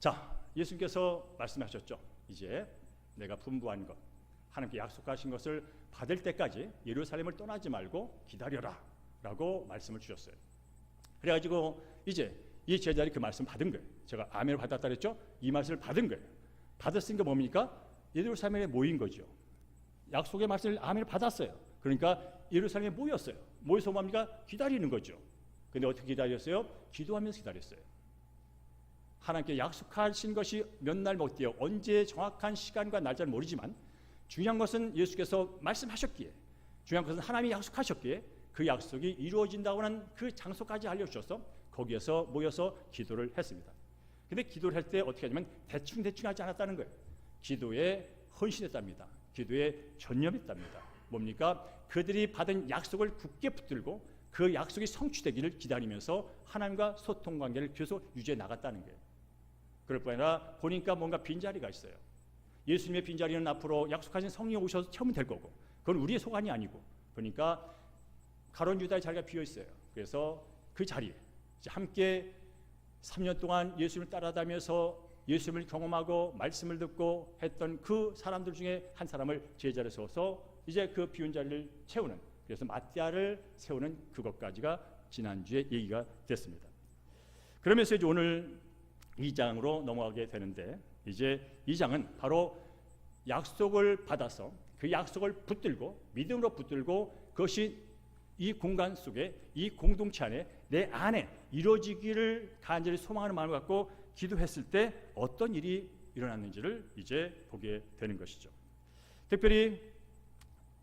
자, 예수님께서 말씀하셨죠. 이제 내가 분부한 것, 하나님께 약속하신 것을 받을 때까지 예루살렘을 떠나지 말고 기다려라 라고 말씀을 주셨어요. 그래가지고 이제 이 제자들이 그 말씀 받은 거예요. 제가 아멘을 받았다 그랬죠. 이 말씀을 받은 거예요. 받았으니까 뭡니까? 예루살렘에 모인 거죠. 약속의 말씀을 아멘을 받았어요. 그러니까 예루살렘에 모였어요. 모여서 뭡니까? 기다리는 거죠. 근데 어떻게 기다렸어요? 기도하면서 기다렸어요. 하나님께 약속하신 것이 몇 날 못 돼요. 언제 정확한 시간과 날짜를 모르지만 중요한 것은 예수께서 말씀하셨기에, 중요한 것은 하나님이 약속하셨기에 그 약속이 이루어진다고 하는 그 장소까지 알려주셔서 거기에서 모여서 기도를 했습니다. 근데 기도를 할 때 어떻게 하냐면 대충 하지 않았다는 거예요. 기도에 헌신했답니다. 기도에 전념했답니다. 뭡니까? 그들이 받은 약속을 굳게 붙들고 그 약속이 성취되기를 기다리면서 하나님과 소통 관계를 계속 유지해 나갔다는 거예요. 그럴 뿐 아니라 보니까 뭔가 빈자리가 있어요. 예수님의 빈자리는 앞으로 약속하신 성령이 오셔서 채우면 될 거고, 그건 우리의 소관이 아니고, 그러니까 가룟 유다의 자리가 비어 있어요. 그래서 그 자리에 이제 함께 3년 동안 예수님을 따라다니면서 예수님을 경험하고 말씀을 듣고 했던 그 사람들 중에 한 사람을 제자로 세워서 이제 그 비운 자리를 채우는, 그래서 마띠아를 세우는 그것까지가 지난주에 얘기가 됐습니다. 그러면서 이제 오늘 2장으로 넘어가게 되는데, 이제 2장은 바로 약속을 받아서 그 약속을 붙들고 믿음으로 붙들고 그것이 이 공간 속에, 이 공동체 안에, 내 안에 이루어지기를 간절히 소망하는 마음을 갖고 기도했을 때 어떤 일이 일어났는지를 이제 보게 되는 것이죠. 특별히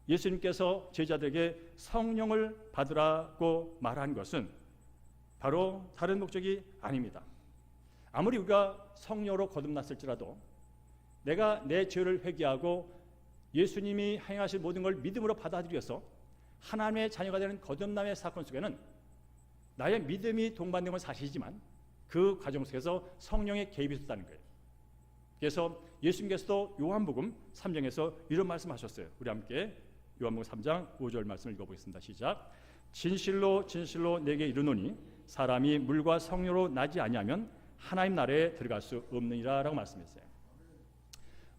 예수님께서 제자들에게 성령을 받으라고 말한 것은 바로 다른 목적이 아닙니다. 아무리 우리가 성령으로 거듭났을지라도 내가 내 죄를 회개하고 예수님이 행하실 모든 걸 믿음으로 받아들여서 하나님의 자녀가 되는 거듭남의 사건 속에는 나의 믿음이 동반된 건 사실이지만 그 과정 속에서 성령의 개입이 있었다는 거예요. 그래서 예수님께서도 요한복음 3장에서 이런 말씀하셨어요. 우리 함께 요한복음 3장 5절 말씀을 읽어보겠습니다. 시작. 진실로 진실로 내게 이르노니 사람이 물과 성령으로 나지 아니하면 하나님 나라에 들어갈 수 없느니라 라고 말씀했어요.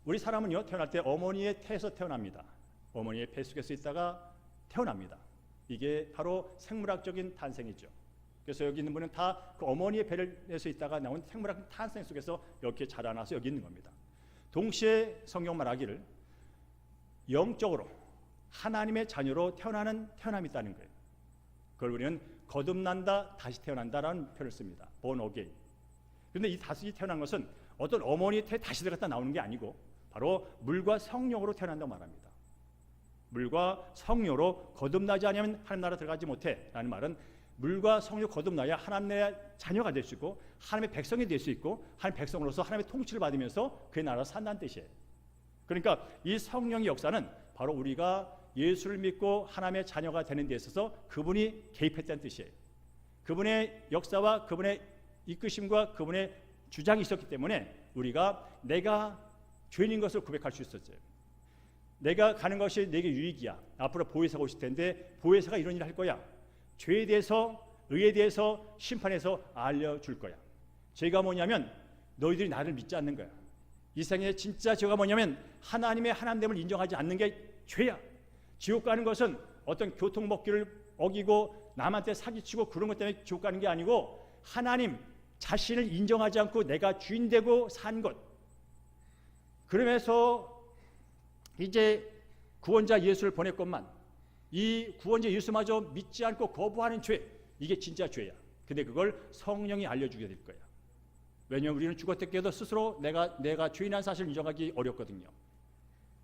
우리 사람은요, 태어날 때 어머니의 태에서 태어납니다. 어머니의 배 속에서 있다가 태어납니다. 이게 바로 생물학적인 탄생이죠. 그래서 여기 있는 분은 다 그 어머니의 배에서 있다가 나온 생물학 탄생 속에서 이렇게 자라나서 여기 있는 겁니다. 동시에 성경 말하기를 영적으로 하나님의 자녀로 태어남이 있다는 거예요. 그걸 우리는 거듭난다, 다시 태어난다라는 표현을 씁니다. born again. 그런데 이 다시 태어난 것은 어떤 어머니의 태에 다시 들어갔다 나오는 게 아니고 바로 물과 성령으로 태어난다고 말합니다. 물과 성령으로 거듭나지 않으면 하나님 나라 들어가지 못해 라는 말은 물과 성령으로 거듭나야 하나님의 자녀가 될 수 있고 하나님의 백성이 될 수 있고 하나님의 백성으로서 하나님의 통치를 받으면서 그의 나라로 산다는 뜻이에요. 그러니까 이 성령의 역사는 바로 우리가 예수를 믿고 하나님의 자녀가 되는 데 있어서 그분이 개입했다는 뜻이에요. 그분의 역사와 그분의 이끄심과 그분의 주장이 있었기 때문에 우리가 내가 죄인인 것을 고백할 수 있었어요. 내가 가는 것이 내게 유익이야. 앞으로 보혜사가 오실 텐데 보혜사가 이런 일을 할 거야. 죄에 대해서, 의에 대해서, 심판에서 알려줄 거야. 죄가 뭐냐면 너희들이 나를 믿지 않는 거야. 이 세상에 진짜 죄가 뭐냐면 하나님의 하나됨을 인정하지 않는 게 죄야. 지옥 가는 것은 어떤 교통법규를 어기고 남한테 사기치고 그런 것 때문에 지옥 가는 게 아니고 하나님 자신을 인정하지 않고 내가 주인 되고 산 것. 그러면서 이제 구원자 예수를 보냈건만 이 구원자 예수마저 믿지 않고 거부하는 죄, 이게 진짜 죄야. 근데 그걸 성령이 알려주게 될 거야. 왜냐하면 우리는 죽었을 스스로 내가 죄인한 사실을 인정하기 어렵거든요.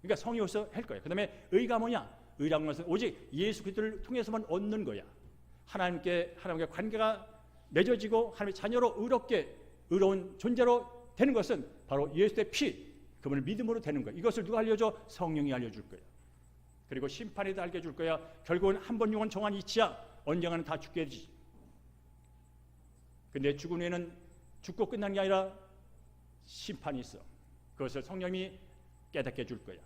그러니까 성령이 오셔서 할 거야. 그 다음에 의가 뭐냐? 의라는 것은 오직 예수 그리스도를 통해서만 얻는 거야. 하나님과 관계가 맺어지고 하나님의 자녀로 의로운 존재로 되는 것은 바로 예수의 피, 그분을 믿음으로 되는 거야. 이것을 누가 알려줘? 성령이 알려줄 거야. 그리고 심판에도 알려줄 거야. 결국은 한 번 영원 정한 이치야. 언젠가는 다 죽게 되지. 근데 죽은 후에는 죽고 끝나는 게 아니라 심판이 있어. 그것을 성령이 깨닫게 해줄 거야.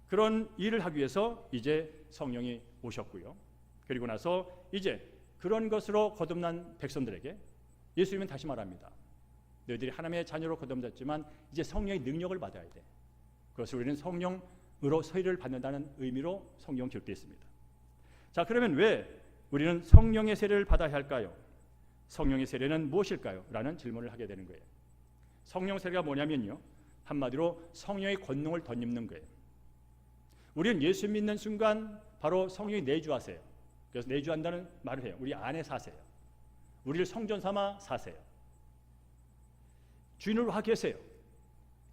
그런 일을 하기 위해서 이제 성령이 오셨고요. 그리고 나서 이제 그런 것으로 거듭난 백성들에게 예수님은 다시 말합니다. 너희들이 하나님의 자녀로 거듭났지만 이제 성령의 능력을 받아야 돼. 그래서 우리는 성령으로 세례를 받는다는 의미로 성경 기록되어 있습니다. 자, 그러면 왜 우리는 성령의 세례를 받아야 할까요? 성령의 세례는 무엇일까요? 라는 질문을 하게 되는 거예요. 성령 세례가 뭐냐면요, 한마디로 성령의 권능을 덧입는 거예요. 우리는 예수 믿는 순간 바로 성령이 내주하세요. 그래서 내주한다는 말을 해요. 우리 안에 사세요. 우리를 성전 삼아 사세요. 주인으로 하 계세요.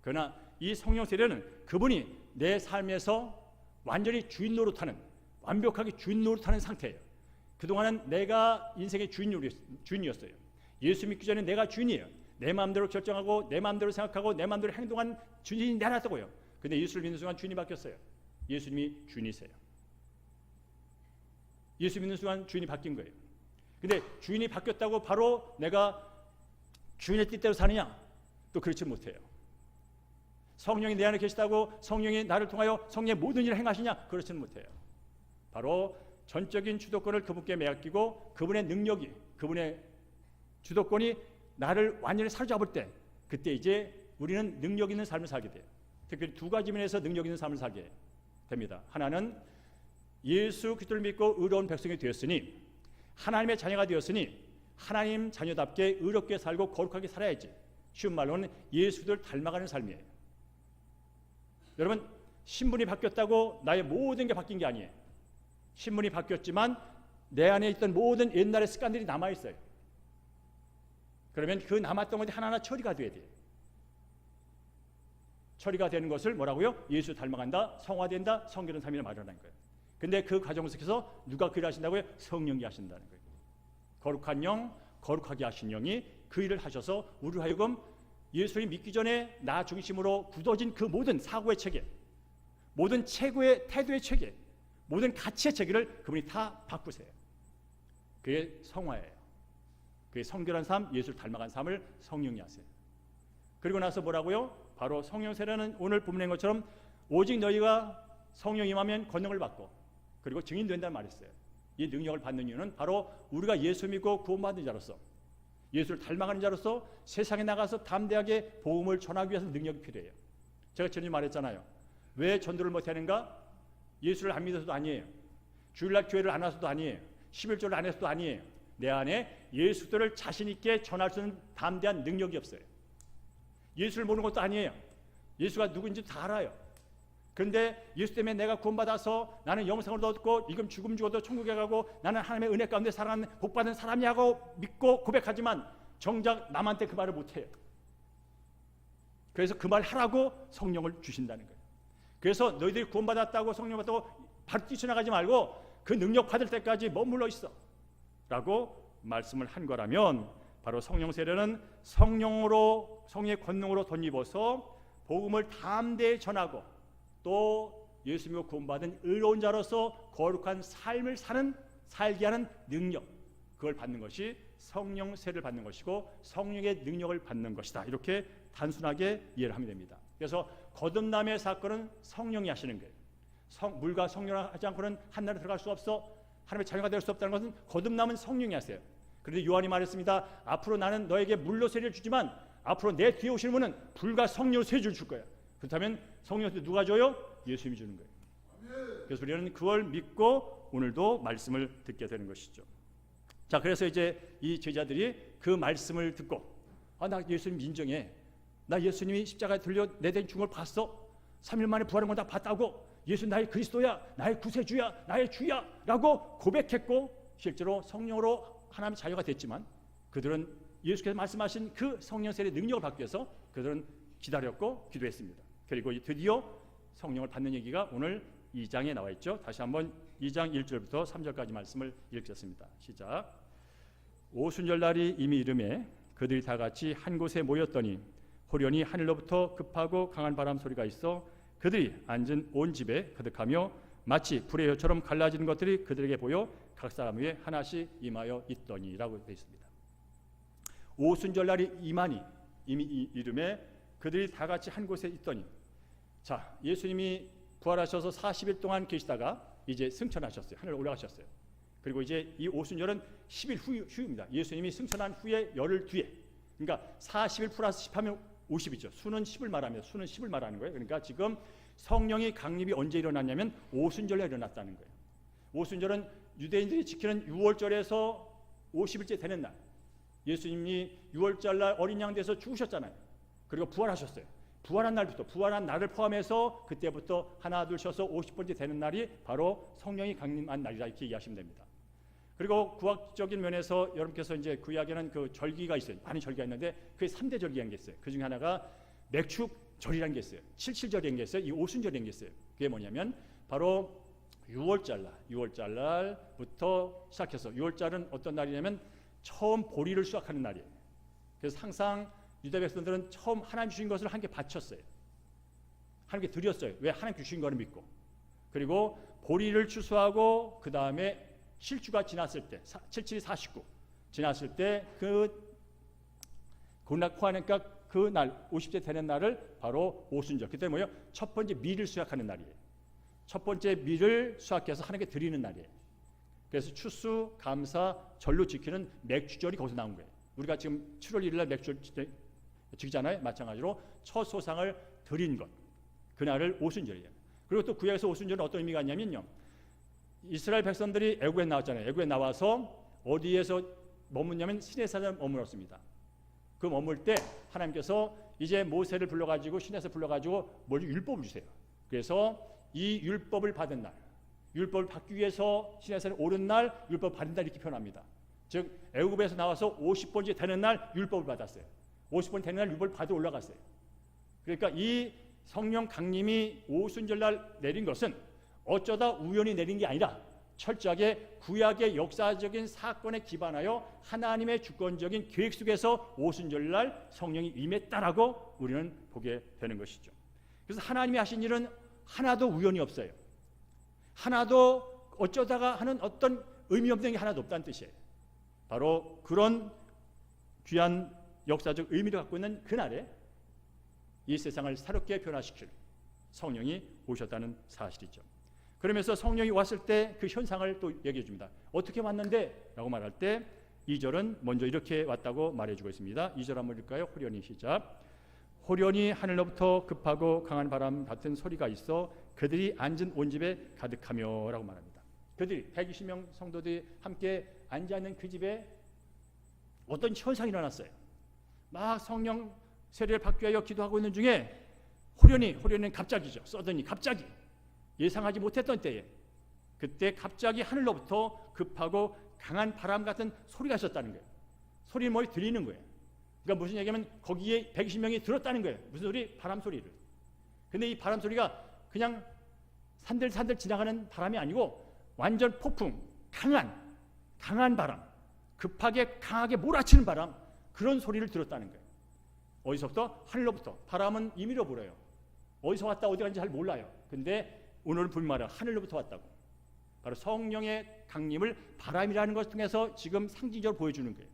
그러나 이 성령 세례는 그분이 내 삶에서 완전히 주인 노릇하는, 완벽하게 주인 노릇하는 상태예요. 그동안은 내가 인생의 주인이었어요. 예수 믿기 전에 내가 주인이에요. 내 마음대로 결정하고 내 마음대로 생각하고 내 마음대로 행동한 주인이 나라더고요. 근데 예수를 믿는 순간 주인이 바뀌었어요. 예수님이 주인이세요. 예수 믿는 순간 주인이 바뀐 거예요. 근데 주인이 바뀌었다고 바로 내가 주인의 뜻대로 사느냐? 또 그렇지 못해요. 성령이 내 안에 계시다고 성령이 나를 통하여 성령의 모든 일을 행하시냐? 그렇지는 못해요. 바로 전적인 주도권을 그분께 맡기고 그분의 능력이, 그분의 주도권이 나를 완전히 사로잡을 때, 그때 이제 우리는 능력 있는 삶을 살게 돼요. 특히 두 가지 면에서 능력 있는 삶을 살게 됩니다. 하나는 예수 그리스도를 믿고 의로운 백성이 되었으니, 하나님의 자녀가 되었으니 하나님 자녀답게 의롭게 살고 거룩하게 살아야지. 쉬운 말로는 예수 그리스도를 닮아가는 삶이에요. 여러분, 신분이 바뀌었다고 나의 모든 게 바뀐 게 아니에요. 신분이 바뀌었지만 내 안에 있던 모든 옛날의 습관들이 남아있어요. 그러면 그 남았던 것이 하나하나 처리가 돼야 돼요. 처리가 되는 것을 뭐라고요? 예수 닮아간다, 성화된다, 성결한 삶이라 말하는 거예요. 근데 그 과정 속에서 누가 그 일을 하신다고요? 성령이 하신다는 거예요. 거룩한 영, 거룩하게 하신 영이 그 일을 하셔서 우리로 하여금 예수를 믿기 전에 나 중심으로 굳어진 그 모든 사고의 체계, 모든 최고의 태도의 체계, 모든 가치의 체계를 그분이 다 바꾸세요. 그게 성화예요. 그게 성결한 삶, 예수를 닮아간 삶을 성령이 하세요. 그리고 나서 뭐라고요? 바로 성령 세례는 오늘 본문인 것처럼 오직 너희가 성령 임하면 권능을 받고 그리고 증인된다는 말이 있어요. 이 능력을 받는 이유는 바로 우리가 예수 믿고 구원받은 자로서, 예수를 닮아가는 자로서 세상에 나가서 담대하게 복음을 전하기 위해서 능력이 필요해요. 제가 전에 말했잖아요. 왜 전도를 못하는가? 예수를 안 믿어서도 아니에요. 주일날 교회를 안 와서도 아니에요. 11조를 안 해서도 아니에요. 내 안에 예수를 자신 있게 전할 수 있는 담대한 능력이 없어요. 예수를 모르는 것도 아니에요. 예수가 누구인지 다 알아요. 그런데 예수 때문에 내가 구원받아서 나는 영생을 얻고 지금 죽음 죽어도 천국에 가고 나는 하나님의 은혜 가운데 살아가는 복받은 사람이라고 믿고 고백하지만 정작 남한테 그 말을 못해요. 그래서 그 말 하라고 성령을 주신다는 거예요. 그래서 너희들이 구원받았다고 성령 받다고 바로 뛰쳐나가지 말고 그 능력 받을 때까지 머물러 있어 라고 말씀을 한 거라면, 바로 성령 세례는 성령으로, 성령의 권능으로 덧입어서 복음을 담대히 전하고 또 예수 믿고 구원받은 의로운 자로서 거룩한 삶을 살게 하는 능력, 그걸 받는 것이 성령 세례를 받는 것이고 성령의 능력을 받는 것이다. 이렇게 단순하게 이해를 하면 됩니다. 그래서 거듭남의 사건은 성령이 하시는 거예요. 물과 성령을 하지 않고는 한나라에 들어갈 수 없어, 하나님의 자녀가 될 수 없다는 것은 거듭남은 성령이 하세요. 그런데 요한이 말했습니다. 앞으로 나는 너에게 물로 세례를 주지만 앞으로 내 뒤에 오시는 분은 불과 성령으로 세례를 줄 거야. 그렇다면 성령을 누가 줘요? 예수님이 주는 거예요. 그래서 우리는 그걸 믿고 오늘도 말씀을 듣게 되는 것이죠. 자, 그래서 이제 이 제자들이 그 말씀을 듣고, 나 예수님 인정해. 나 예수님이 십자가에 들려 내된 죽음을 봤어. 3일 만에 부활한 건 다 봤다고. 예수 나의 그리스도야, 나의 구세주야, 나의 주야 라고 고백했고, 실제로 성령으로 하나님의 자녀가 됐지만 그들은 예수께서 말씀하신 그 성령 세례의 능력을 받기 위해서 그들은 기다렸고 기도했습니다. 그리고 드디어 성령을 받는 얘기가 오늘 2장에 나와 있죠. 다시 한번 2장 1절부터 3절까지 말씀을 읽겠습니다. 시작. 오순절날이 이미 이르매 그들이 다 같이 한 곳에 모였더니 호련히 하늘로부터 급하고 강한 바람 소리가 있어 그들이 앉은 온 집에 가득하며 마치 불의 혀처럼 갈라지는 것들이 그들에게 보여 각 사람 위에 하나씩 임하여 있더니라고 되어 있습니다. 오순절날이 이미 이름에 그들이 다 같이 한 곳에 있더니, 자, 예수님이 부활하셔서 40일 동안 계시다가 이제 승천하셨어요. 하늘 올라가셨어요. 그리고 이제 이 오순절은 10일 후입니다. 예수님이 승천한 후에 열흘 뒤에 그러니까 40일 플러스 10 하면 50이죠. 수는 10을 말합니다. 수는 10을 말하는 거예요. 그러니까 지금 성령의 강림이 언제 일어났냐면 오순절에 일어났다는 거예요. 오순절은 유대인들이 지키는 6월절에서 50일째 되는 날, 예수님이 6월절 날 어린 양 돼서 죽으셨잖아요. 그리고 부활하셨어요. 부활한 날부터, 부활한 날을 포함해서 그때부터 하나 둘 쉬어서 50번째 되는 날이 바로 성령이 강림한 날이라 이렇게 이해하시면 됩니다. 그리고 구학적인 면에서 여러분께서 이제 구약에는 그 절기가 있어요. 많은 절기가 있는데 그게 3대 절기라는 게 있어요. 그 중에 하나가 맥축절이라는 게 있어요. 칠칠절이라는 게 있어요. 이 오순절이라는 게 있어요. 그게 뭐냐면 바로 6월절 날부터 시작해서 6월절은 어떤 날이냐면 처음 보리를 수확하는 날이에요. 그래서 항상 유대 백성들은 처음 하나님 주신 것을 하나님께 바쳤어요. 하나님께 드렸어요. 왜? 하나님 주신 거를 믿고. 그리고 보리를 추수하고 그 다음에 실주가 지났을 때 77, 49 지났을 때 그 고난하니까 그 날 50째 되는 날을 바로 오순절. 그때 뭐예요? 첫 번째 밀을 수확하는 날이에요. 첫 번째 밀을 수확해서 하나님께 드리는 날이에요. 그래서 추수, 감사, 절로 지키는 맥주절이 거기서 나온 거예요. 우리가 지금 7월 1일 날 맥주절 지키잖아요. 마찬가지로 첫 소상을 드린 것. 그날을 오순절이에요. 그리고 또 구약에서 오순절은 어떤 의미가 있냐면요. 이스라엘 백성들이 애굽에 나왔잖아요. 애굽에 나와서 어디에서 머문냐면 시내산에 머물었습니다. 그 머물 때 하나님께서 이제 모세를 불러가지고 시내에서 불러가지고 뭘 율법을 주세요. 그래서 이 율법을 받은 날, 율법을 받기 위해서 시내산에 오른 날, 율법을 받은 날 이렇게 표현합니다. 즉 애굽에서 나와서 50번째 되는 날 율법을 받았어요. 50번 되는 날 율법을 받아 올라갔어요. 그러니까 이 성령 강림이 오순절 날 내린 것은 어쩌다 우연히 내린 게 아니라 철저하게 구약의 역사적인 사건에 기반하여 하나님의 주권적인 계획 속에서 오순절 날 성령이 임했다라고 우리는 보게 되는 것이죠. 그래서 하나님이 하신 일은 하나도 우연이 없어요. 하나도 어쩌다가 하는 어떤 의미 없는 게 하나도 없다는 뜻이에요. 바로 그런 귀한 역사적 의미를 갖고 있는 그날에 이 세상을 새롭게 변화시킬 성령이 오셨다는 사실이죠. 그러면서 성령이 왔을 때 그 현상을 또 얘기해 줍니다. 어떻게 왔는데? 라고 말할 때 2절은 먼저 이렇게 왔다고 말해주고 있습니다. 2절 한번 읽을까요? 호련히 시작. 호련히 하늘로부터 급하고 강한 바람 같은 소리가 있어 그들이 앉은 온 집에 가득하며 라고 말합니다. 그들이 120명 성도들이 함께 앉아있는 그 집에 어떤 현상이 일어났어요. 막 성령 세례를 받기 위하여 기도하고 있는 중에 호련히는 갑자기죠. 서든이 갑자기 예상하지 못했던 때에 그때 갑자기 하늘로부터 급하고 강한 바람 같은 소리가 있었다는 거예요. 소리는 뭘 들리는 거예요. 그러니까 무슨 얘기냐면 거기에 120명이 들었다는 거예요. 무슨 소리? 바람 소리를. 근데 이 바람 소리가 그냥 산들산들 지나가는 바람이 아니고 완전 폭풍, 강한 바람, 급하게 강하게 몰아치는 바람, 그런 소리를 들었다는 거예요. 어디서부터? 하늘로부터. 바람은 임의로 불어요. 어디서 왔다 어디 간지 잘 몰라요. 근데 오늘 분말은 하늘로부터 왔다고. 바로 성령의 강림을 바람이라는 것을 통해서 지금 상징적으로 보여주는 거예요.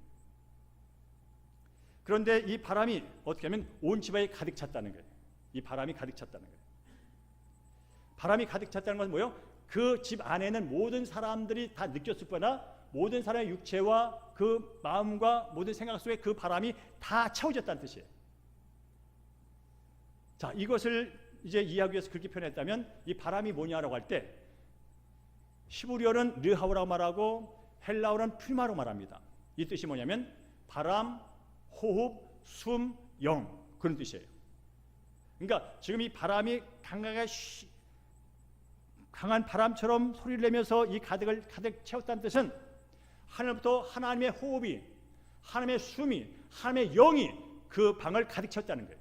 그런데 이 바람이 어떻게 하면 온 집에 가득 찼다는 거예요. 이 바람이 가득 찼다는 거예요. 바람이 가득 찼다는 것은 뭐예요? 그 집 안에는 모든 사람들이 다 느꼈을 거나 모든 사람의 육체와 그 마음과 모든 생각 속에 그 바람이 다 채워졌다는 뜻이에요. 자, 이것을 이제 이해하기 위해서 그렇게 표현했다면 이 바람이 뭐냐라고 할 때 히브리어는 르하우라고 말하고 헬라어는 퓨마로 말합니다. 이 뜻이 뭐냐면 바람, 호흡, 숨, 영, 그런 뜻이에요. 그러니까 지금 이 바람이 강한 바람처럼 소리를 내면서 이 가득을 가득 채웠다는 뜻은 하늘부터 하나님의 호흡이, 하나님의 숨이, 하나님의 영이 그 방을 가득 채웠다는 거예요.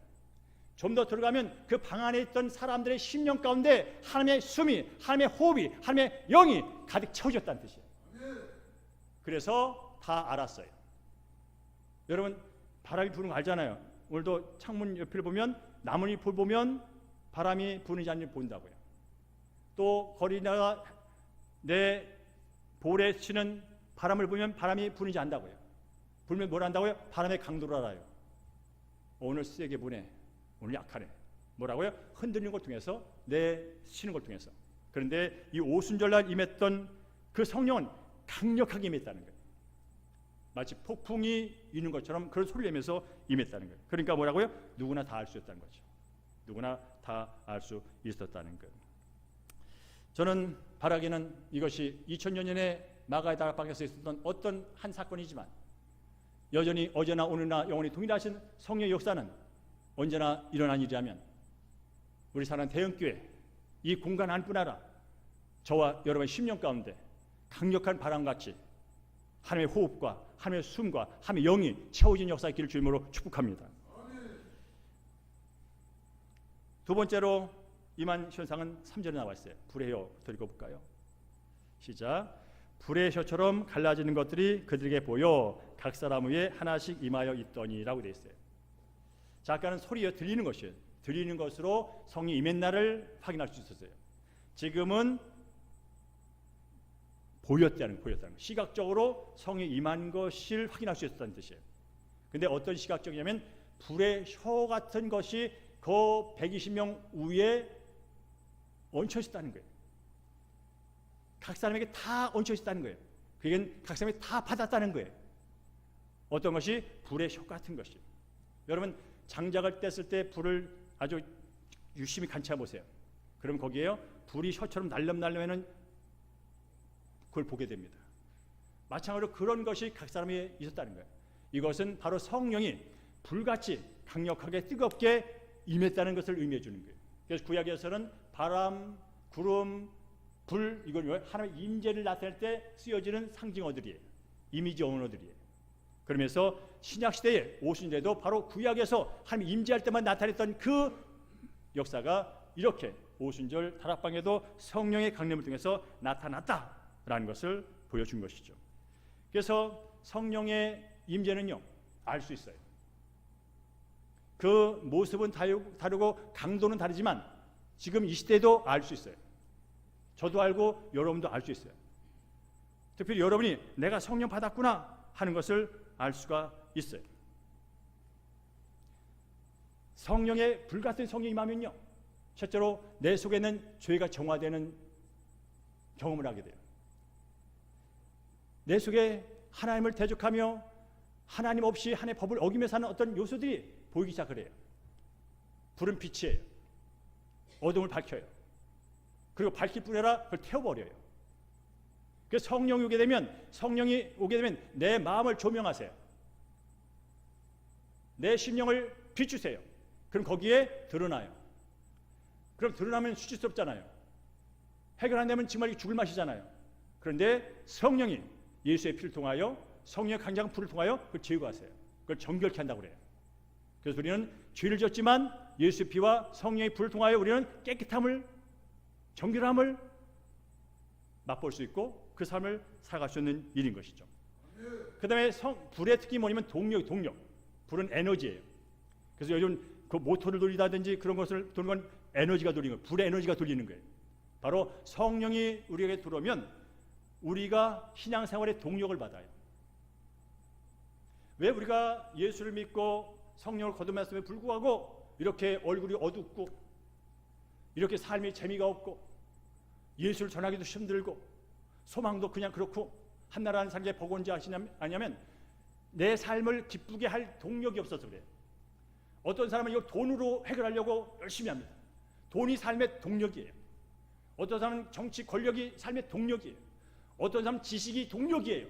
좀 더 들어가면 그 방 안에 있던 사람들의 심령 가운데 하나님의 숨이, 하나님의 호흡이, 하나님의 영이 가득 채워졌다는 뜻이에요. 그래서 다 알았어요. 여러분 바람이 부는 거 알잖아요. 오늘도 창문 옆을 보면 나뭇잎을 보면 바람이 부는지 아닌지 본다고요. 또 거리나 내 볼에 치는 바람을 보면 바람이 부는지 안다고요. 불면 뭘 안다고요? 바람의 강도를 알아요. 오늘 세게 부네, 오늘 약하네. 뭐라고요? 흔들리는 걸 통해서, 내쉬는 걸 통해서. 그런데 이 오순절날 임했던 그 성령은 강력하게 임했다는 거예요. 마치 폭풍이 있는 것처럼 그런 소리를 내면서 임했다는 거예요. 그러니까 뭐라고요? 누구나 다 알 수 있다는 거죠. 누구나 다 알 수 있었다는 거예요. 저는 바라기는 이것이 2000년 전에 마가의 다락방에서 있었던 어떤 한 사건이지만 여전히 어제나 오늘나 영원히 동일하신 성령의 역사는 언제나 일어난 일이라면 우리 사는 대형교회 이 공간 안뿐 아니라 저와 여러분의 심령 가운데 강력한 바람같이 하나님의 호흡과 하나님의 숨과 하나님의 영이 채워진 역사의 길을 주님으로 축복합니다. 두 번째로 임한 현상은 3절에 나와 있어요. 불의 혀부터 읽어볼까요? 시작. 불의 혀처럼 갈라지는 것들이 그들에게 보여 각 사람 위에 하나씩 임하여 있더니라고 되어 있어요. 자, 아까는 소리에 들리는 것이에요. 들리는 것으로 성령이 임한 날을 확인할 수 있었어요. 지금은 보였다는 시각적으로 성령이 임한 것을 확인할 수 있었다는 뜻이에요. 근데 어떤 시각적이냐면 불의 혀 같은 것이 그 120명 위에 얹혀 있었다는 거예요. 각 사람에게 다 얹혀 있었다는 거예요. 그게 각 사람이 다 받았다는 거예요. 어떤 것이 불의 혀 같은 것이. 여러분 장작을 뗐을 때 불을 아주 유심히 관찰해 보세요. 그럼 거기에요 불이 혀처럼 날름날름하는 그걸 보게 됩니다. 마찬가지로 그런 것이 각 사람에 있었다는 거예요. 이것은 바로 성령이 불같이 강력하게 뜨겁게 임했다는 것을 의미해 주는 거예요. 그래서 구약에서는 바람, 구름, 불 이건 하나님의 임재를 나타낼 때 쓰여지는 상징어들이에요. 이미지 언어들이에요. 그러면서 신약 시대에 오순절에도 바로 구약에서 하나님 임재할 때만 나타냈던 그 역사가 이렇게 오순절 다락방에도 성령의 강림을 통해서 나타났다라는 것을 보여준 것이죠. 그래서 성령의 임재는요 알 수 있어요. 그 모습은 다르고 강도는 다르지만 지금 이 시대에도 알 수 있어요. 저도 알고 여러분도 알 수 있어요. 특별히 여러분이 내가 성령 받았구나 하는 것을 알 수가 있어요. 성령의 불같은 성령이 임하면요 실제로 내 속에 있는 죄가 정화되는 경험을 하게 돼요. 내 속에 하나님을 대적하며 하나님 없이 하나님의 법을 어기며 사는 어떤 요소들이 보이기 시작을 해요. 불은 빛이에요. 어둠을 밝혀요. 그리고 밝힐 뿐 아니라 그걸 태워버려요. 그래서 성령이 오게 되면 내 마음을 조명하세요. 내 심령을 비추세요. 그럼 거기에 드러나요. 그럼 드러나면 수치스럽잖아요. 해결 안 되면 정말 죽을 맛이잖아요. 그런데 성령이 예수의 피를 통하여 성령의 강력한 불을 통하여 그걸 제거하세요. 그걸 정결케 한다고 그래요. 그래서 우리는 죄를 졌지만 예수의 피와 성령의 불을 통하여 우리는 깨끗함을 정결함을 맛볼 수 있고 그 삶을 살아갈 수 있는 일인 것이죠. 그 다음에 불의 특징이 뭐냐면 동력. 불은 에너지예요. 그래서 요즘 그 모터를 돌리다든지 그런 것을 도는 건 에너지가 돌리는 거예요. 불의 에너지가 돌리는 거예요. 바로 성령이 우리에게 들어오면 우리가 신앙생활의 동력을 받아요. 왜 우리가 예수를 믿고 성령을 거듭났음에 불구하고 이렇게 얼굴이 어둡고 이렇게 삶의 재미가 없고 예수를 전하기도 힘들고 소망도 그냥 그렇고 한나라는 상자에 버건지 아시냐면 내 삶을 기쁘게 할 동력이 없어서 그래요. 어떤 사람은 이거 돈으로 해결하려고 열심히 합니다. 돈이 삶의 동력이에요. 어떤 사람은 정치 권력이 삶의 동력이에요. 어떤 사람은 지식이 동력이에요.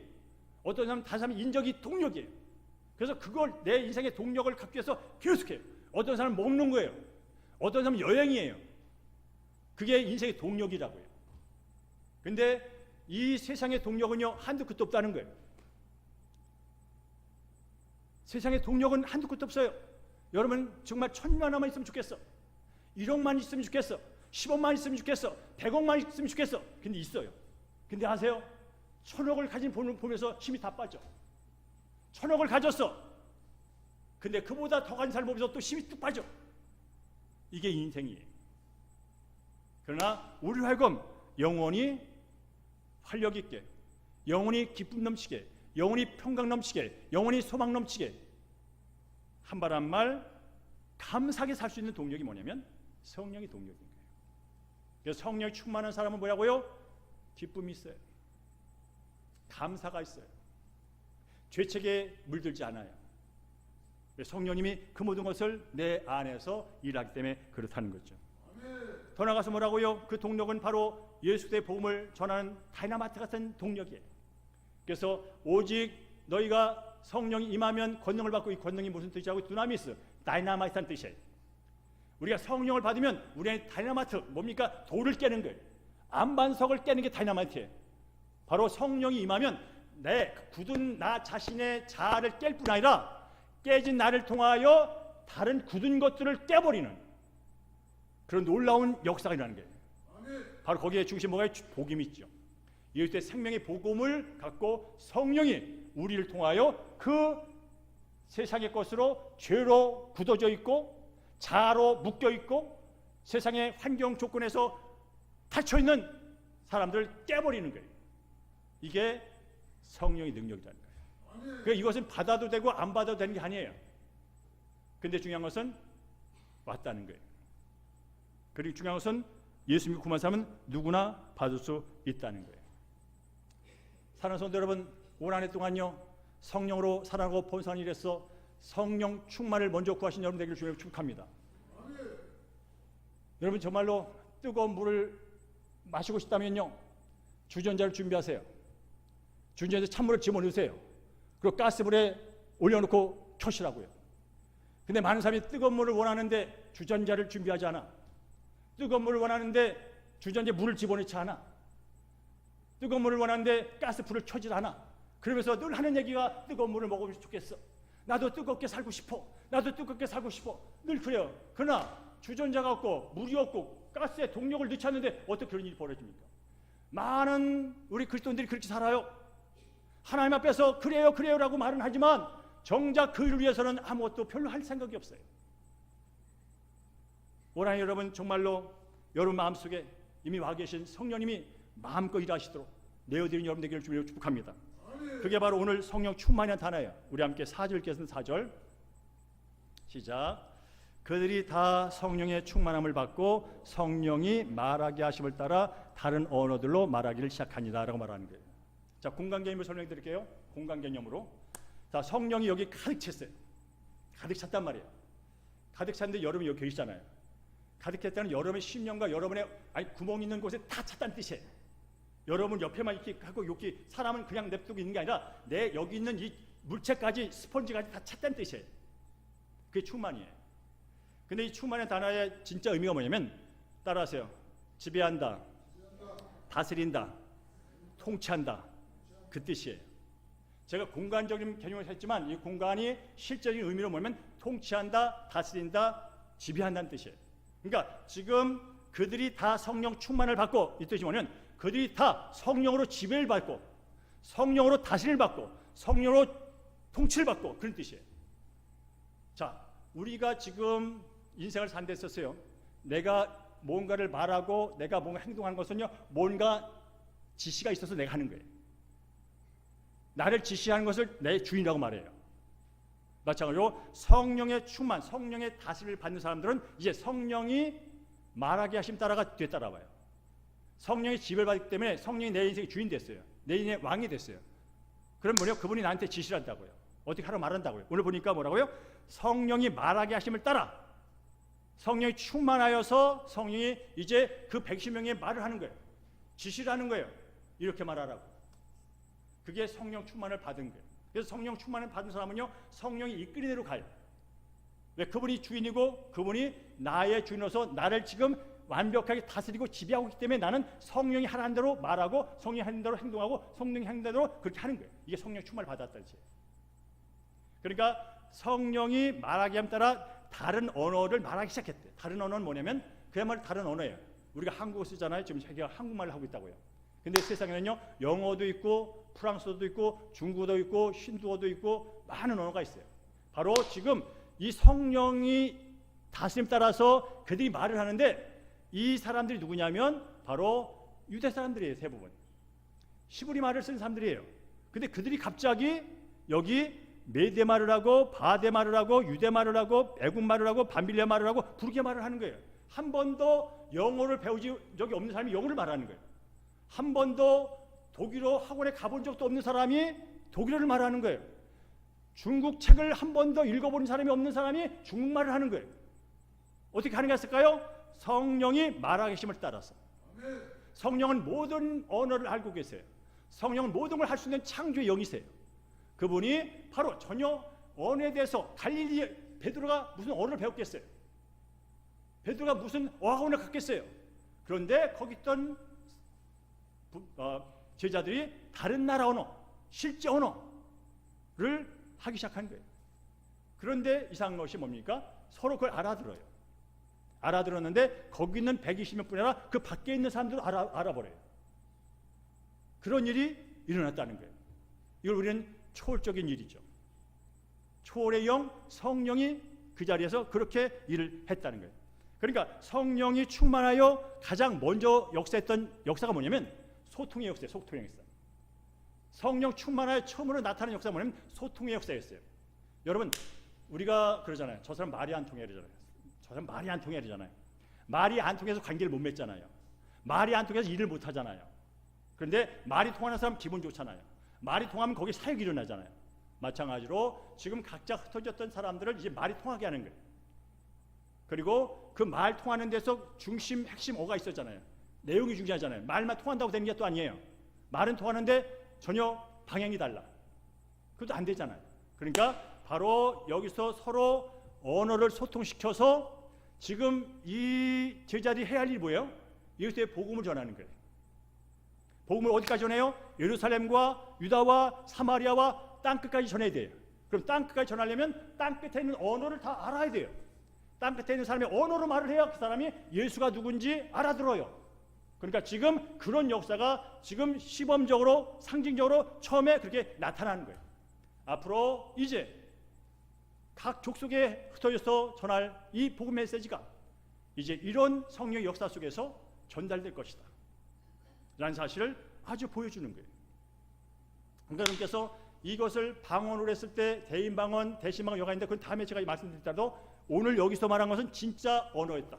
어떤 사람은 다른 사람은 인적이 동력이에요. 그래서 그걸 내 인생의 동력을 갖기 위해서 계속해요. 어떤 사람은 먹는 거예요. 어떤 사람은 여행이에요. 그게 인생의 동력이라고요. 근데 이 세상의 동력은요 한두 끝도 없다는 거예요. 세상의 동력은 한두 끝도 없어요. 여러분 정말 1000만 원만 있으면 좋겠어. 1억만 있으면 좋겠어. 10억만 있으면 좋겠어. 100억만 있으면 좋겠어. 근데 있어요. 근데 아세요? 1000억을 가진 보면서 힘이 다 빠져. 1000억을 가졌어. 근데 그보다 더 가진 사람 보면서 또 힘이 뚝 빠져. 이게 인생이에요. 그러나 우리 하여금 영원히 활력 있게, 영원히 기쁨 넘치게, 영원히 평강 넘치게, 영원히 소망 넘치게 한 말 한 말 감사하게 살 수 있는 동력이 뭐냐면 성령이 동력인 거예요. 그래서 성령이 충만한 사람은 뭐라고요? 기쁨이 있어요. 감사가 있어요. 죄책에 물들지 않아요. 성령님이 그 모든 것을 내 안에서 일하기 때문에 그렇다는 거죠. 더 나가서 뭐라고요? 그 동력은 바로 예수의 복음을 전하는 다이나마이트 같은 동력이에요. 그래서 오직 너희가 성령이 임하면 권능을 받고, 이 권능이 무슨 뜻이냐고, 두나미스, 다이나마이트한 뜻이에요. 우리가 성령을 받으면 우리의 다이나마이트, 뭡니까? 돌을 깨는 거예요. 안반석을 깨는 게 다이나마이트예요. 바로 성령이 임하면 내 굳은 나 자신의 자아를 깰 뿐 아니라 깨진 나를 통하여 다른 굳은 것들을 깨버리는 그런 놀라운 역사가 일어나는 거예요. 바로 거기에 중심 뭐가 복음이 있죠. 예수의 생명의 복음을 갖고 성령이 우리를 통하여 그 세상의 것으로 죄로 굳어져 있고 자아로 묶여 있고 세상의 환경 조건에서 닫혀 있는 사람들을 깨버리는 거예요. 이게 성령의 능력이라는 거예요. 그러니까 이것은 받아도 되고 안 받아도 되는 게 아니에요. 근데 중요한 것은 왔다는 거예요. 그리고 중요한 것은 예수 믿고 구원한 사람은 누구나 받을 수 있다는 거예요. 사랑하는 성도 여러분, 올 한 해 동안요 성령으로 살아가고 본성한 일에서 성령 충만을 먼저 구하신 여러분 되기를 주님으로 축복합니다. 여러분 정말로 뜨거운 물을 마시고 싶다면요 주전자를 준비하세요. 주전자에 찬물을 집어넣으세요. 그리고 가스불에 올려놓고 켜시라고요. 근데 많은 사람이 뜨거운 물을 원하는데 주전자를 준비하지 않아. 뜨거운 물을 원하는데 주전자에 물을 집어넣지 않아. 뜨거운 물을 원하는데 가스불을 켜지 않아. 그러면서 늘 하는 얘기가 뜨거운 물을 먹으면 좋겠어. 나도 뜨겁게 살고 싶어. 나도 뜨겁게 살고 싶어. 늘 그래요. 그러나 주전자가 없고 물이 없고 가스에 동력을 넣지 않는데 어떻게 그런 일이 벌어집니까? 많은 우리 그리스도인들이 그렇게 살아요. 하나님 앞에서 그래요 그래요라고 말은 하지만 정작 그 일을 위해서는 아무것도 별로 할 생각이 없어요. 오라니 여러분 정말로 여러분 마음속에 이미 와 계신 성령님이 마음껏 일하시도록 내어드린 여러분 되기를 주님으로 축복합니다. 그게 바로 오늘 성령 충만이라는 단어예요. 우리 함께 4절 읽겠습니다. 4절 시작. 그들이 다 성령의 충만함을 받고 성령이 말하게 하심을 따라 다른 언어들로 말하기를 시작하니라 라고 말하는 거예요. 자, 공간 개념을 설명해 드릴게요. 공간 개념으로. 자, 성령이 여기 가득 찼어요. 가득 찼단 말이에요. 가득 찼는데 여러분이 여기 계시잖아요. 가득 찼다는 여러분의 심령과 여러분의 구멍 있는 곳에 다 찼다는 뜻이에요. 여러분 옆에만 이렇게 하고 여기 사람은 그냥 냅두고 있는 게 아니라 내 여기 있는 이 물체까지 스펀지까지 다 찼다는 뜻이에요. 그게 충만이에요. 근데 이 충만의 단어의 진짜 의미가 뭐냐면 따라하세요. 지배한다, 다스린다, 통치한다 그 뜻이에요. 제가 공간적인 개념을 했지만 이 공간이 실제적인 의미로 뭐냐면 통치한다, 다스린다, 지배한다는 뜻이에요. 그러니까 지금 그들이 다 성령 충만을 받고 이 뜻이 뭐냐면 그들이 다 성령으로 지배를 받고 성령으로 다스림을 받고 성령으로 통치를 받고 그런 뜻이에요. 자, 우리가 지금 인생을 산 데 있었어요. 내가 뭔가를 말하고 내가 뭔가 행동하는 것은요 뭔가 지시가 있어서 내가 하는 거예요. 나를 지시하는 것을 내 주인이라고 말해요. 마찬가지로 성령의 충만, 성령의 다스림을 받는 사람들은 이제 성령이 말하게 하심 따라가 뒤따라와요. 성령의 지배를 받기 때문에 성령이 내 인생의 주인 됐어요. 내 인생의 왕이 됐어요. 그럼 뭐냐? 그분이 나한테 지시를 한다고요. 어떻게 하라고 말한다고요. 오늘 보니까 뭐라고요? 성령이 말하게 하심을 따라 성령이 충만하여서 성령이 이제 그 110명의 말을 하는 거예요. 지시를 하는 거예요. 이렇게 말하라고. 그게 성령 충만을 받은 거예요. 그래서 성령 충만을 받은 사람은요 성령이 이끄는 대로 가요. 왜? 그분이 주인이고 그분이 나의 주인으로서 나를 지금 완벽하게 다스리고 지배하고 있기 때문에 나는 성령이 하라는 대로 말하고 성령이 하는 대로 행동하고 성령이 하는 대로 그렇게 하는 거예요. 이게 성령 충만을 받았다는 뜻이에요. 그러니까 성령이 말하게 함 따라 다른 언어를 말하기 시작했대요. 다른 언어는 뭐냐면 그야말로 다른 언어예요. 우리가 한국어 쓰잖아요. 지금 자기가 한국말을 하고 있다고요. 근데 세상에는요 영어도 있고 프랑스어도 있고 중국어도 있고 힌두어도 있고 많은 언어가 있어요. 바로 지금 이 성령이 다스림 따라서 그들이 말을 하는데 이 사람들이 누구냐면 바로 유대 사람들이에요. 대부분 히브리 말을 쓰는 사람들이에요. 근데 그들이 갑자기 여기 메대 말을 하고 바데 말을 하고 유대 말을 하고 애굽 말을 하고 밤빌리아 말을 하고 부르게 말을 하는 거예요. 한 번도 영어를 배우지 적이 없는 사람이 영어를 말하는 거예요. 한 번도 독일어 학원에 가본 적도 없는 사람이 독일어를 말하는 거예요. 중국 책을 한 번도 읽어본 사람이 없는 사람이 중국말을 하는 거예요. 어떻게 가능했을까요? 성령이 말하기 힘을 따라서. 성령은 모든 언어를 알고 계세요. 성령은 모든 걸 할 수 있는 창조의 영이세요. 그분이 바로 전혀 언어에 대해서 갈릴리 베드로가 무슨 언어를 배웠겠어요? 베드로가 무슨 어학원을 갔겠어요? 그런데 거기 있던 제자들이 다른 나라 언어, 실제 언어를 하기 시작한 거예요. 그런데 이상한 것이 뭡니까? 서로 그걸 알아들어요. 알아들었는데 거기 있는 120명 뿐 아니라 그 밖에 있는 사람들도 알아버려요. 그런 일이 일어났다는 거예요. 이걸 우리는 초월적인 일이죠. 초월의 영, 성령이 그 자리에서 그렇게 일을 했다는 거예요. 그러니까 성령이 충만하여 가장 먼저 역사했던 역사가 뭐냐면 소통의 역사예요. 소통의 역사. 성령 충만하여 처음으로 나타나는 역사가 뭐냐면 소통의 역사였어요. 여러분, 우리가 그러잖아요. 저 사람 말이 안 통해 그러잖아요. 저 사람 말이 안 통해 그러잖아요. 말이 안 통해서 관계를 못 맺잖아요. 말이 안 통해서 일을 못 하잖아요. 그런데 말이 통하는 사람 기분 좋잖아요. 말이 통하면 거기 사역이 일어나잖아요. 마찬가지로 지금 각자 흩어졌던 사람들을 이제 말이 통하게 하는 거예요. 그리고 그 말 통하는 데서 중심, 핵심 어가 있었잖아요. 내용이 중요하잖아요. 말만 통한다고 되는 게 또 아니에요. 말은 통하는데 전혀 방향이 달라. 그것도 안 되잖아요. 그러니까 바로 여기서 서로 언어를 소통시켜서 지금 이 제자들이 해야 할 일이 뭐예요? 예수의 복음을 전하는 거예요. 복음을 어디까지 전해요? 예루살렘과 유다와 사마리아와 땅끝까지 전해야 돼요. 그럼 땅끝까지 전하려면 땅끝에 있는 언어를 다 알아야 돼요. 땅끝에 있는 사람이 언어로 말을 해야 그 사람이 예수가 누군지 알아들어요. 그러니까 지금 그런 역사가 지금 시범적으로 상징적으로 처음에 그렇게 나타나는 거예요. 앞으로 이제 각 족속에 흩어져서 전할 이 복음 메시지가 이제 이런 성령의 역사 속에서 전달될 것이다 라는 사실을 아주 보여주는 거예요. 그러니까 여러분께서 이것을 방언으로 했을 때 대인방언, 대신방언 여가 있는데 그건 다음에 제가 말씀드리더라도 오늘 여기서 말한 것은 진짜 언어였다.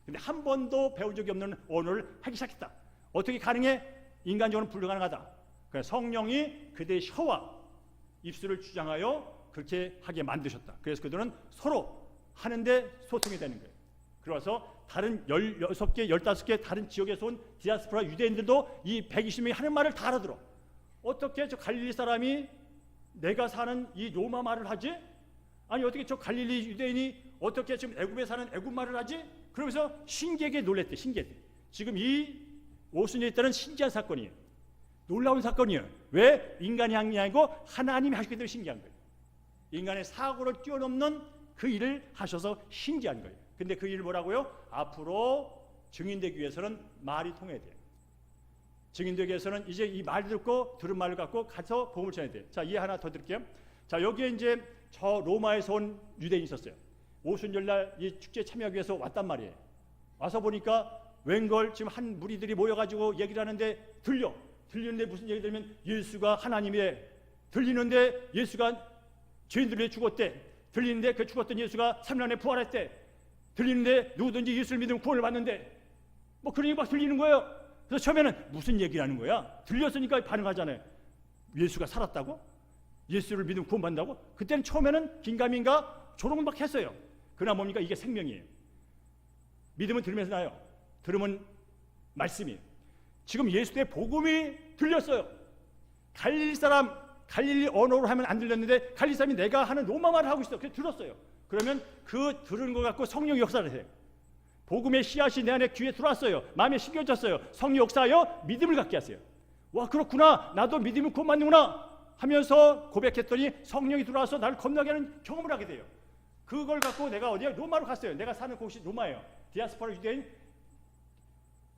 근데 한 번도 배운 적이 없는 언어를 하기 시작했다. 어떻게 가능해? 인간적으로는 불가능하다. 그래서 성령이 그들의 혀와 입술을 주장하여 그렇게 하게 만드셨다. 그래서 그들은 서로 하는데 소통이 되는 거예요. 그래서 다른 16개, 15개 다른 지역에서 온 디아스포라 유대인들도 이 120명이 하는 말을 다 알아들어. 어떻게 저 갈릴리 사람이 내가 사는 이 로마 말을 하지? 아니 어떻게 저 갈릴리 유대인이 어떻게 지금 애굽에 사는 애굽 말을 하지? 그러면서 신기하게 놀랬대. 신기했대. 지금 이 오순절에 있다는 신기한 사건이에요. 놀라운 사건이에요. 왜? 인간이 한 게 아니고 하나님이 하시기 때문에 신기한 거예요. 인간의 사고를 뛰어넘는 그 일을 하셔서 신기한 거예요. 근데 그 일을 뭐라고요? 앞으로 증인되기 위해서는 말이 통해야 돼요. 증인되기 위해서는 이제 이 말 듣고 들은 말을 갖고 가서 복음을 전해야 돼요. 자, 이해 하나 더 드릴게요. 자, 여기에 이제 저 로마에서 온 유대인이 있었어요. 오순절날 이 축제에 참여하기 위해서 왔단 말이에요. 와서 보니까 웬걸 지금 한 무리들이 모여가지고 얘기를 하는데 들리는데 무슨 얘기 들으면 예수가 하나님이래. 들리는데 예수가 죄인들을 위해 죽었대. 들리는데 그 죽었던 예수가 3년 안에 부활했대. 들리는데 누구든지 예수를 믿으면 구원을 받는데 뭐 그런 얘기 막 들리는 거예요. 그래서 처음에는 무슨 얘기를 하는 거야? 들렸으니까 반응하잖아요. 예수가 살았다고? 예수를 믿으면 구원받는다고? 그때는 처음에는 긴가민가 조롱을 막 했어요. 그러나 뭡니까? 이게 생명이에요. 믿으면 들으면서 나요. 들으면 말씀이에요. 지금 예수의 복음이 들렸어요. 갈릴리 사람, 갈릴리 언어로 하면 안 들렸는데 갈릴리 사람이 내가 하는 로마 말을 하고 있어. 그래서 들었어요. 그러면 그 들은 거 갖고 성령 역사를 해요. 복음의 씨앗이 내 안에 귀에 들어왔어요. 마음에 심겨졌어요. 성령 역사하여 믿음을 갖게 하세요. 와, 그렇구나. 나도 믿으면 구원받는구나 하면서 고백했더니 성령이 들어와서 나를 겁나게 하는 경험을 하게 돼요. 그걸 갖고 내가 어디야? 로마로 갔어요. 내가 사는 곳이 로마예요. 디아스포라 유대인,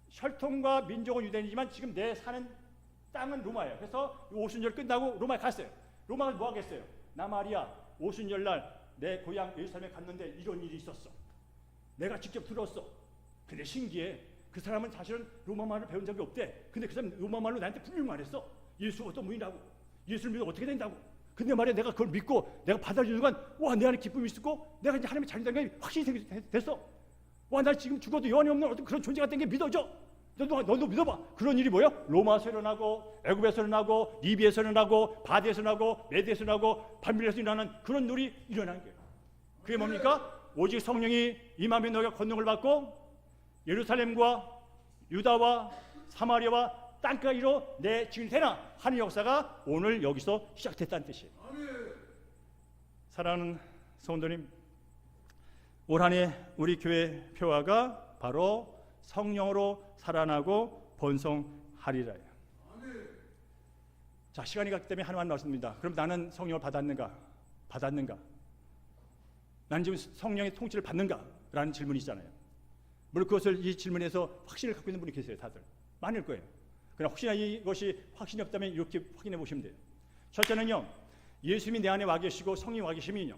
혈통과 민족은 유대인이지만 지금 내 사는 땅은 로마예요. 그래서 오순절 끝나고 로마에 갔어요. 로마가 뭐 하겠어요? 나 말이야, 오순절날 내 고향 예루살렘에 갔는데 이런 일이 있었어. 내가 직접 들었어. 근데 신기해. 그 사람은 사실은 로마 말을 배운 적이 없대. 근데 그 사람 로마 말로 나한테 분명히 말했어. 예수 어떤 분이라고. 예수를 믿으면 어떻게 된다고. 근데 말이야, 내가 그걸 믿고 내가 받아주는 순간 와, 내 안에 기쁨이 있었고 내가 이제 하나님의 자녀라는 게 확실히 됐어. 와, 나 지금 죽어도 여한이 없는 어떤 그런 존재가 된 게 믿어져. 너도 믿어봐. 그런 일이 뭐예요? 로마에서 일어나고 애굽에서 일어나고 리비에서 일어나고 바디에서 일어나고 메디에서 일어나고 반밀에서 일어나는 그런 일이 일어난 거예요. 그게 뭡니까? 오직 성령이 임하면 너희가 권능을 받고 예루살렘과 유다와 사마리아와 땅까지로 내 증인이 되나 하는 역사가 오늘 여기서 시작됐다는 뜻이에요. 사랑하는 성도님, 올 한 해 우리 교회 표화가 바로 성령으로 살아나고 번성하리라. 자, 시간이 갔기 때문에 하나만 말씀드립니다. 그럼 나는 성령을 받았는가? 나는 지금 성령의 통치를 받는가? 라는 질문이 있잖아요. 물론 그것을 이 질문에서 확신을 갖고 있는 분이 계세요. 다들 많을 거예요. 그러나 혹시나 이것이 확신이 없다면 이렇게 확인해 보시면 돼요. 첫째는요, 예수님이 내 안에 와 계시고 성령이 와 계시면요,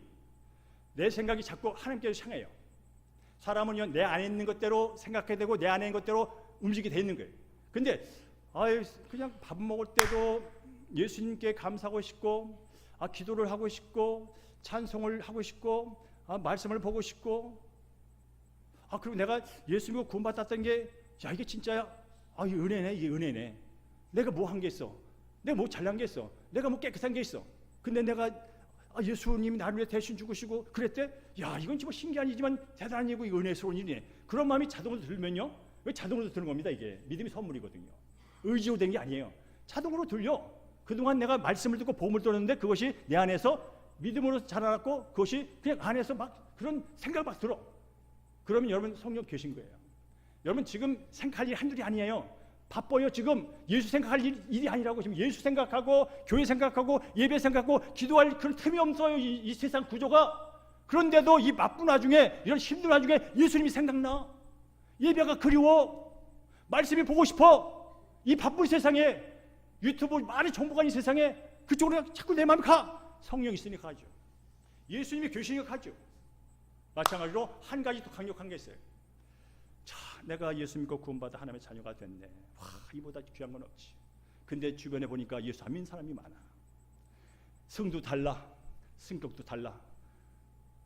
내 생각이 자꾸 하나님께로 향해요. 사람은요, 내 안에 있는 것대로 생각해야 되고 내 안에 있는 것대로 움직이게 돼 있는 거예요. 근데 그냥 밥 먹을 때도 예수님께 감사하고 싶고, 기도를 하고 싶고, 찬송을 하고 싶고, 말씀을 보고 싶고, 그리고 내가 예수님을 구원받았던 게, 야, 이게 진짜야? 이게 은혜네, 이게 은혜네. 내가 뭐 한 게 있어? 내가 뭐 잘난 게 있어? 내가 뭐 깨끗한 게 있어? 근데 내가 예수님이 나를 위해 대신 죽으시고 그랬대? 야, 이건 정말 신기한 일이지만 대단한 일이고 이거 은혜스러운 일이네. 그런 마음이 자동으로 들면요, 왜 자동으로 드는 겁니다. 이게 믿음이 선물이거든요. 의지로 된 게 아니에요. 자동으로 들려. 그동안 내가 말씀을 듣고 복음을 들었는데 그것이 내 안에서 믿음으로 자라났고 그것이 그냥 안에서 막 그런 생각을 막 들어. 그러면 여러분 성령 계신 거예요. 여러분 지금 생각할 일이 한둘이 아니에요. 바빠요. 지금 예수 생각할 일이 아니라고. 지금 예수 생각하고 교회 생각하고 예배 생각하고 기도할 그런 틈이 없어요. 이 세상 구조가. 그런데도 이 바쁜 와중에, 이런 힘든 와중에 예수님이 생각나. 예배가 그리워. 말씀이 보고 싶어. 이 바쁜 세상에, 유튜브 많은 정보가 있는 세상에 그쪽으로 자꾸 내 마음이 가. 성령이 있으니까 가죠. 예수님이 계시니까 가죠. 마찬가지로 한 가지 더 강력한 게 있어요. 자, 내가 예수 믿고 구원받아 하나님의 자녀가 됐네. 와, 이보다 귀한 건 없지. 근데 주변에 보니까 예수 안 믿는 사람이 많아. 성도 달라, 성격도 달라,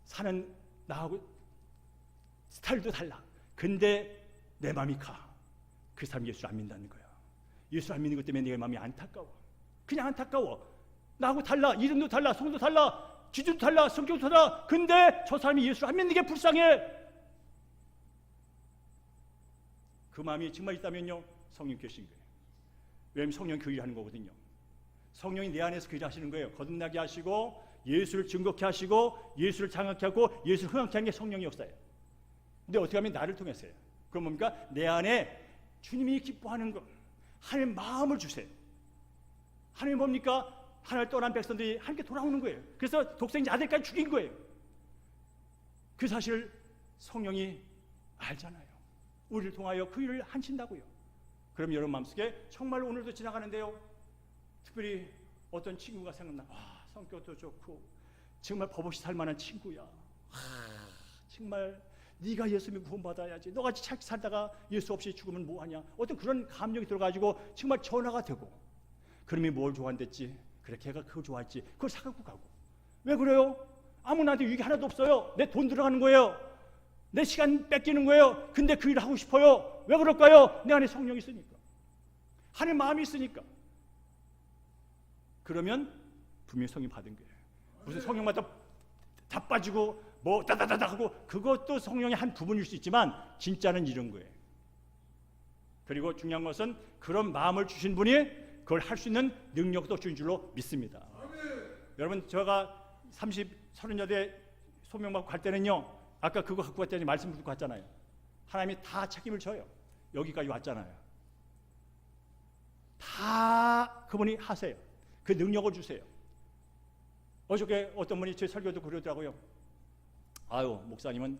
사는 나하고 스타일도 달라. 근데 내 마음이 가. 그 사람이 예수를 안 믿는다는 거야. 예수를 안 믿는 것 때문에 내 마음이 안타까워. 그냥 안타까워. 나하고 달라, 이름도 달라, 성도 달라, 기준도 달라, 성격도 달라. 근데 저 사람이 예수를 안 믿는 게 불쌍해. 그 마음이 정말 있다면요, 성령 계신 거예요. 왜냐하면 성령 그 일을 하는 거거든요. 성령이 내 안에서 그 일을 하시는 거예요. 거듭나게 하시고 예수를 증거케 하시고 예수를 장악케 하고 예수를 흥하게 하는 게 성령의 역사예요. 근데 어떻게 하면 나를 통해서요. 그럼 뭡니까? 내 안에 주님이 기뻐하는 것, 하나님 마음을 주세요. 하나님 뭡니까? 하나님을 떠난 백성들이 함께 돌아오는 거예요. 그래서 독생자 아들까지 죽인 거예요. 그 사실을 성령이 알잖아요. 우리를 통하여 그 일을 하신다고요. 그럼 여러분 마음속에 정말 오늘도 지나가는데요, 특별히 어떤 친구가 생각나. 성격도 좋고 정말 버벅이 살만한 친구야. 정말 네가 예수 믿고 구원받아야지. 너같이 잘 살다가 예수 없이 죽으면 뭐하냐. 어떤 그런 감정이 들어가지고 정말 전화가 되고, 그놈이 뭘 좋아한댔지? 그래, 걔가 그거 좋아했지. 그걸 사갖고 가고. 왜 그래요? 아무 나한테 유익이 하나도 없어요. 내 돈 들어가는 거예요. 내 시간 뺏기는 거예요. 근데 그 일을 하고 싶어요. 왜 그럴까요? 내 안에 성령이 있으니까, 하나님 마음이 있으니까. 그러면 분명히 성령 받은 거예요. 무슨 성령마다 다 빠지고 뭐 다다다다 하고, 그것도 성령의 한 부분일 수 있지만 진짜는 이런 거예요. 그리고 중요한 것은 그런 마음을 주신 분이 그걸 할 수 있는 능력도 주신 줄로 믿습니다. 여러분, 제가 30여 대 소명받고 갈 때는요, 아까 그거 갖고 왔더니 말씀 듣고 갔잖아요. 하나님이 다 책임을 져요. 여기까지 왔잖아요. 다 그분이 하세요. 그 능력을 주세요. 어저께 어떤 분이 제 설교도 그러더라고요. 목사님은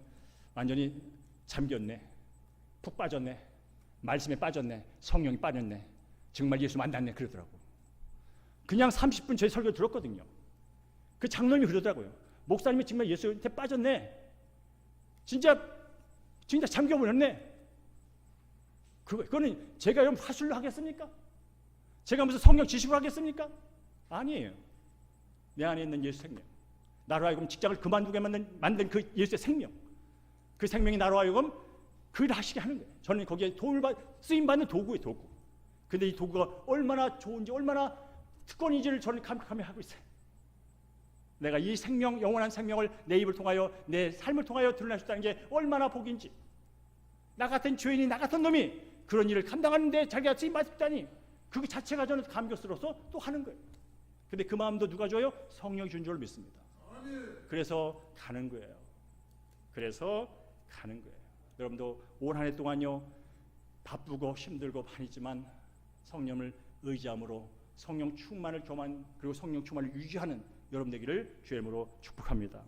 완전히 잠겼네, 푹 빠졌네, 말씀에 빠졌네, 성령이 빠졌네, 정말 예수 만났네, 그러더라고. 그냥 30분 제 설교 들었거든요. 그 장로님이 그러더라고요. 목사님이 정말 예수한테 빠졌네, 진짜 잠겨버렸네. 그거는 제가 여러분 화술로 하겠습니까? 제가 무슨 성령 지식으로 하겠습니까? 아니에요. 내 안에 있는 예수 생명, 나로 하여금 직장을 그만두게 만든 그 예수의 생명, 그 생명이 나로 하여금 그 일을 하시게 하는 거예요. 저는 거기에 쓰임받는 도구예요, 도구. 근데 이 도구가 얼마나 좋은지, 얼마나 특권인지를 저는 감각하며 하고 있어요. 내가 이 생명, 영원한 생명을 내 입을 통하여, 내 삶을 통하여 드러낼 수 있다는 게 얼마나 복인지. 나 같은 죄인이, 나 같은 놈이 그런 일을 감당하는데 자기가 쓰임받았다니, 그 자체가 저는 감격스러워서 또 하는 거예요. 근데 그 마음도 누가 줘요? 성령이 준 줄 믿습니다. 그래서 가는 거예요. 그래서 가는 거예요. 여러분도 올 한 해 동안요, 바쁘고 힘들고 많이지만 성령을 의지함으로 성령 충만을 교만, 그리고 성령 충만을 유지하는 여러분 되기를 주의 이름으로 축복합니다.